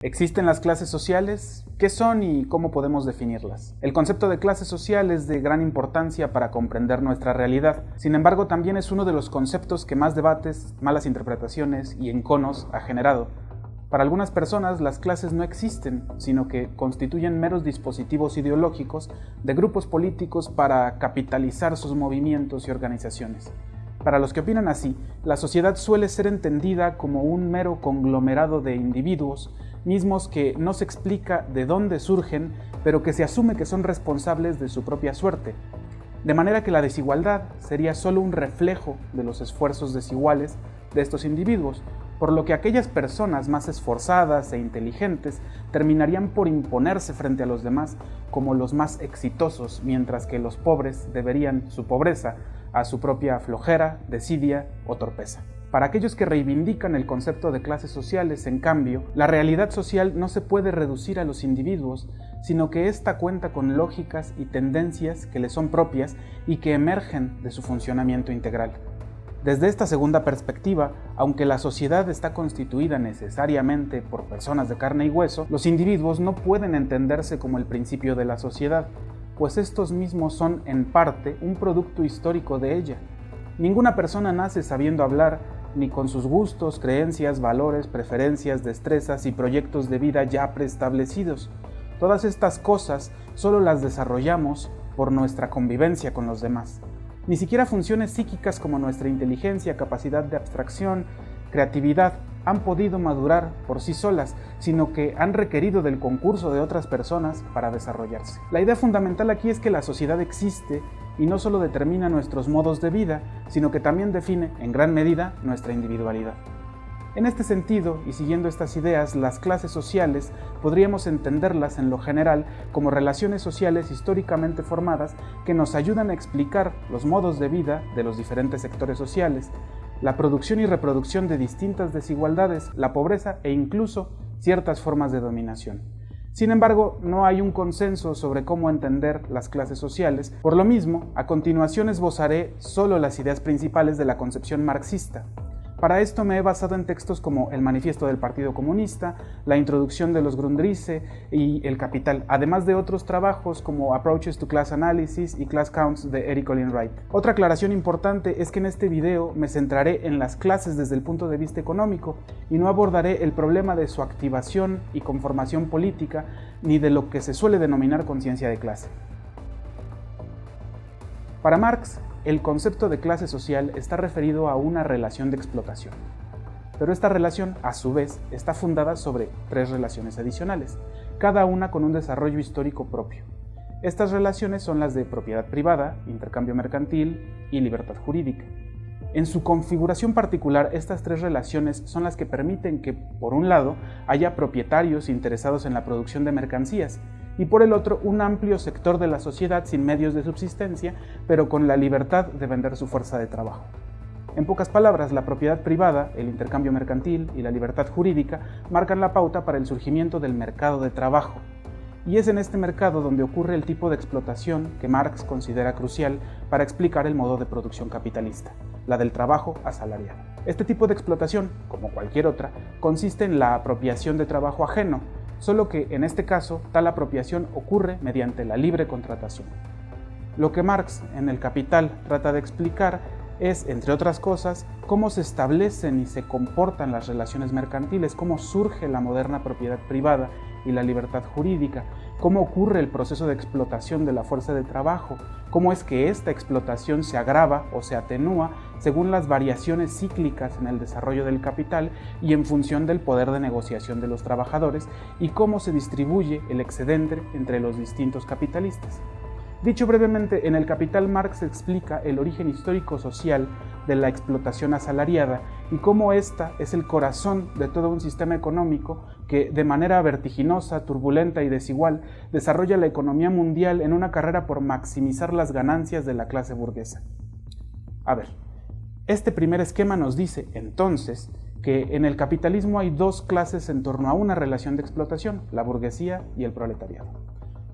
¿Existen las clases sociales? ¿Qué son y cómo podemos definirlas? El concepto de clase social es de gran importancia para comprender nuestra realidad. Sin embargo, también es uno de los conceptos que más debates, malas interpretaciones y enconos ha generado. Para algunas personas, las clases no existen, sino que constituyen meros dispositivos ideológicos de grupos políticos para capitalizar sus movimientos y organizaciones. Para los que opinan así, la sociedad suele ser entendida como un mero conglomerado de individuos, mismos que no se explica de dónde surgen, pero que se asume que son responsables de su propia suerte. De manera que la desigualdad sería solo un reflejo de los esfuerzos desiguales de estos individuos, por lo que aquellas personas más esforzadas e inteligentes terminarían por imponerse frente a los demás como los más exitosos, mientras que los pobres deberían su pobreza a su propia flojera, desidia o torpeza. Para aquellos que reivindican el concepto de clases sociales, en cambio, la realidad social no se puede reducir a los individuos, sino que ésta cuenta con lógicas y tendencias que le son propias y que emergen de su funcionamiento integral. Desde esta segunda perspectiva, aunque la sociedad está constituida necesariamente por personas de carne y hueso, los individuos no pueden entenderse como el principio de la sociedad, pues estos mismos son, en parte, un producto histórico de ella. Ninguna persona nace sabiendo hablar, ni con sus gustos, creencias, valores, preferencias, destrezas y proyectos de vida ya preestablecidos. Todas estas cosas solo las desarrollamos por nuestra convivencia con los demás. Ni siquiera funciones psíquicas como nuestra inteligencia, capacidad de abstracción, creatividad han podido madurar por sí solas, sino que han requerido del concurso de otras personas para desarrollarse. La idea fundamental aquí es que la sociedad existe y no solo determina nuestros modos de vida, sino que también define, en gran medida, nuestra individualidad. En este sentido, y siguiendo estas ideas, las clases sociales podríamos entenderlas en lo general como relaciones sociales históricamente formadas que nos ayudan a explicar los modos de vida de los diferentes sectores sociales, la producción y reproducción de distintas desigualdades, la pobreza e incluso ciertas formas de dominación. Sin embargo, no hay un consenso sobre cómo entender las clases sociales. Por lo mismo, a continuación esbozaré solo las ideas principales de la concepción marxista. Para esto me he basado en textos como el Manifiesto del Partido Comunista, la introducción de los Grundrisse y El Capital, además de otros trabajos como Approaches to Class Analysis y Class Counts de Eric Olin Wright. Otra aclaración importante es que en este video me centraré en las clases desde el punto de vista económico y no abordaré el problema de su activación y conformación política ni de lo que se suele denominar conciencia de clase. Para Marx, el concepto de clase social está referido a una relación de explotación. Pero esta relación, a su vez, está fundada sobre tres relaciones adicionales, cada una con un desarrollo histórico propio. Estas relaciones son las de propiedad privada, intercambio mercantil y libertad jurídica. En su configuración particular, estas tres relaciones son las que permiten que, por un lado, haya propietarios interesados en la producción de mercancías, y por el otro, un amplio sector de la sociedad sin medios de subsistencia, pero con la libertad de vender su fuerza de trabajo. En pocas palabras, la propiedad privada, el intercambio mercantil y la libertad jurídica marcan la pauta para el surgimiento del mercado de trabajo. Y es en este mercado donde ocurre el tipo de explotación que Marx considera crucial para explicar el modo de producción capitalista, la del trabajo asalariado. Este tipo de explotación, como cualquier otra, consiste en la apropiación de trabajo ajeno, solo que en este caso tal apropiación ocurre mediante la libre contratación. Lo que Marx en El Capital trata de explicar es, entre otras cosas, cómo se establecen y se comportan las relaciones mercantiles, cómo surge la moderna propiedad privada y la libertad jurídica, cómo ocurre el proceso de explotación de la fuerza de trabajo, cómo es que esta explotación se agrava o se atenúa según las variaciones cíclicas en el desarrollo del capital y en función del poder de negociación de los trabajadores, y cómo se distribuye el excedente entre los distintos capitalistas. Dicho brevemente, en El Capital Marx explica el origen histórico-social de la explotación asalariada y cómo ésta es el corazón de todo un sistema económico que, de manera vertiginosa, turbulenta y desigual, desarrolla la economía mundial en una carrera por maximizar las ganancias de la clase burguesa. A ver, este primer esquema nos dice, entonces, que en el capitalismo hay dos clases en torno a una relación de explotación, la burguesía y el proletariado.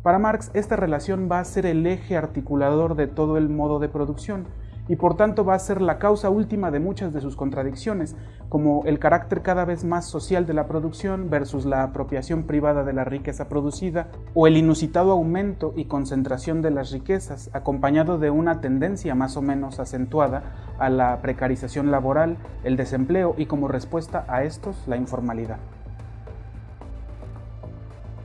Para Marx, esta relación va a ser el eje articulador de todo el modo de producción y por tanto va a ser la causa última de muchas de sus contradicciones, como el carácter cada vez más social de la producción versus la apropiación privada de la riqueza producida, o el inusitado aumento y concentración de las riquezas, acompañado de una tendencia más o menos acentuada a la precarización laboral, el desempleo y como respuesta a estos, la informalidad.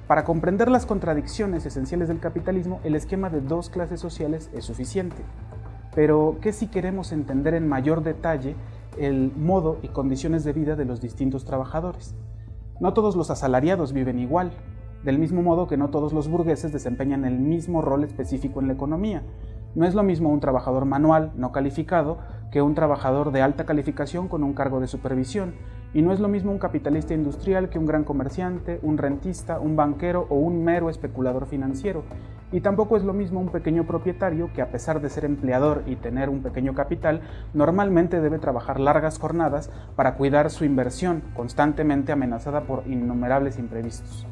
Para comprender las contradicciones esenciales del capitalismo, el esquema de dos clases sociales es suficiente. Pero, ¿qué si queremos entender en mayor detalle el modo y condiciones de vida de los distintos trabajadores? No todos los asalariados viven igual, del mismo modo que no todos los burgueses desempeñan el mismo rol específico en la economía. No es lo mismo un trabajador manual no calificado que un trabajador de alta calificación con un cargo de supervisión, y no es lo mismo un capitalista industrial que un gran comerciante, un rentista, un banquero o un mero especulador financiero. Y tampoco es lo mismo un pequeño propietario que, a pesar de ser empleador y tener un pequeño capital, normalmente debe trabajar largas jornadas para cuidar su inversión, constantemente amenazada por innumerables imprevistos.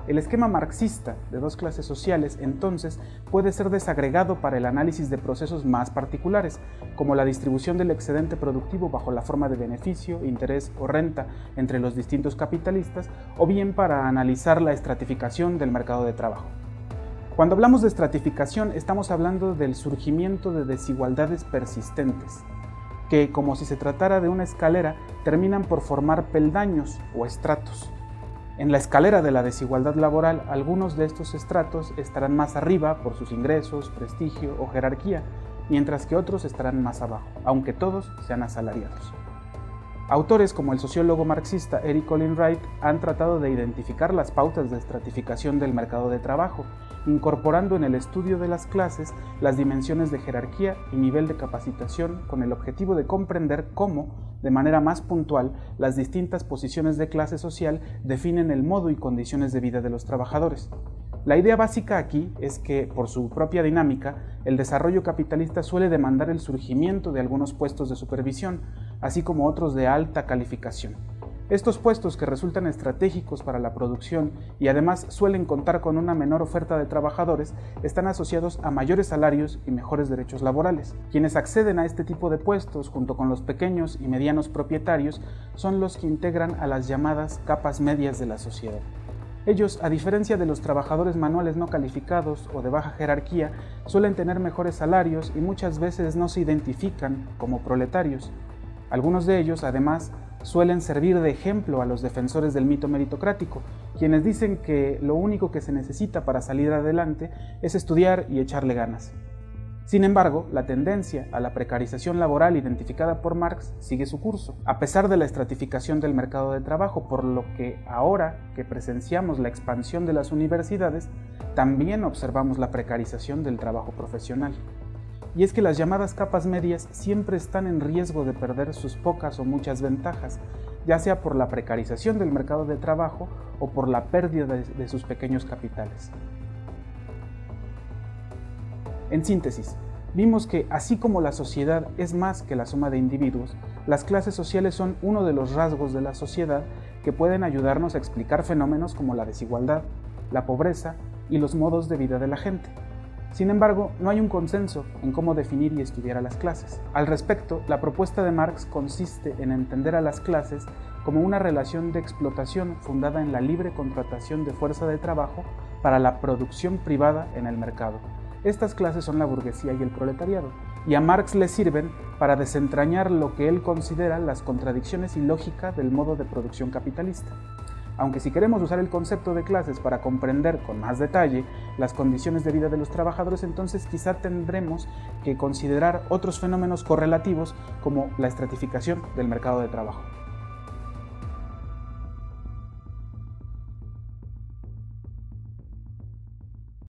El esquema marxista de dos clases sociales, entonces, puede ser desagregado para el análisis de procesos más particulares, como la distribución del excedente productivo bajo la forma de beneficio, interés o renta entre los distintos capitalistas, o bien para analizar la estratificación del mercado de trabajo. Cuando hablamos de estratificación, estamos hablando del surgimiento de desigualdades persistentes, que, como si se tratara de una escalera, terminan por formar peldaños o estratos. En la escalera de la desigualdad laboral, algunos de estos estratos estarán más arriba por sus ingresos, prestigio o jerarquía, mientras que otros estarán más abajo, aunque todos sean asalariados. Autores como el sociólogo marxista Eric Olin Wright han tratado de identificar las pautas de estratificación del mercado de trabajo, incorporando en el estudio de las clases las dimensiones de jerarquía y nivel de capacitación con el objetivo de comprender cómo, de manera más puntual, las distintas posiciones de clase social definen el modo y condiciones de vida de los trabajadores. La idea básica aquí es que, por su propia dinámica, el desarrollo capitalista suele demandar el surgimiento de algunos puestos de supervisión, así como otros de alta calificación. Estos puestos, que resultan estratégicos para la producción y además suelen contar con una menor oferta de trabajadores, están asociados a mayores salarios y mejores derechos laborales. Quienes acceden a este tipo de puestos, junto con los pequeños y medianos propietarios, son los que integran a las llamadas capas medias de la sociedad. Ellos, a diferencia de los trabajadores manuales no calificados o de baja jerarquía, suelen tener mejores salarios y muchas veces no se identifican como proletarios. Algunos de ellos, además, suelen servir de ejemplo a los defensores del mito meritocrático, quienes dicen que lo único que se necesita para salir adelante es estudiar y echarle ganas. Sin embargo, la tendencia a la precarización laboral identificada por Marx sigue su curso, a pesar de la estratificación del mercado de trabajo, por lo que ahora que presenciamos la expansión de las universidades, también observamos la precarización del trabajo profesional. Y es que las llamadas capas medias siempre están en riesgo de perder sus pocas o muchas ventajas, ya sea por la precarización del mercado de trabajo o por la pérdida de sus pequeños capitales. En síntesis, vimos que, así como la sociedad es más que la suma de individuos, las clases sociales son uno de los rasgos de la sociedad que pueden ayudarnos a explicar fenómenos como la desigualdad, la pobreza y los modos de vida de la gente. Sin embargo, no hay un consenso en cómo definir y estudiar a las clases. Al respecto, la propuesta de Marx consiste en entender a las clases como una relación de explotación fundada en la libre contratación de fuerza de trabajo para la producción privada en el mercado. Estas clases son la burguesía y el proletariado, y a Marx le sirven para desentrañar lo que él considera las contradicciones y lógica del modo de producción capitalista. Aunque si queremos usar el concepto de clases para comprender con más detalle las condiciones de vida de los trabajadores, entonces quizá tendremos que considerar otros fenómenos correlativos como la estratificación del mercado de trabajo.